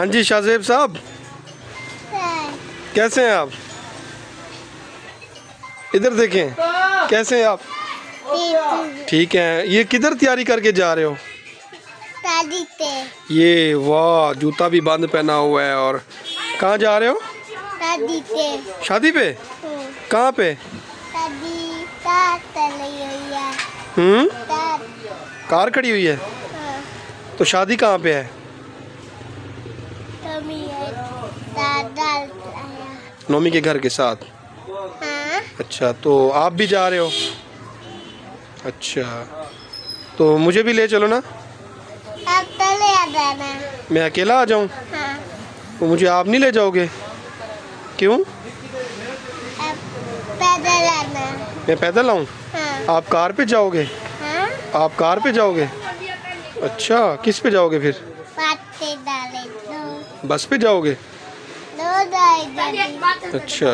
हाँ जी शाहजेब साहब, कैसे हैं आप? इधर देखें, कैसे हैं आप? ठीक है। ये किधर तैयारी करके जा रहे हो? शादी पे। ये वाह, जूता भी बंद पहना हुआ है। और कहाँ जा रहे हो? शादी पे। शादी पे? कहाँ पे? शादी कार चली हुई है। कार खड़ी हुई है? तो शादी कहाँ पे है? दादा नोमी के घर के साथ। हाँ? अच्छा, तो आप भी जा रहे हो? अच्छा, तो मुझे भी ले चलो ना। आप तो ले आ जाना। मैं अकेला आ जाऊं? हाँ। तो मुझे आप नहीं ले जाओगे? क्यों? आप पैदल आना। मैं पैदल आऊं? हाँ। आप कार पे जाओगे? हाँ? आप कार पे जाओगे? अच्छा, किस पे जाओगे फिर? पाते डाले दो। बस पे जाओगे? दो जाएगा। अच्छा।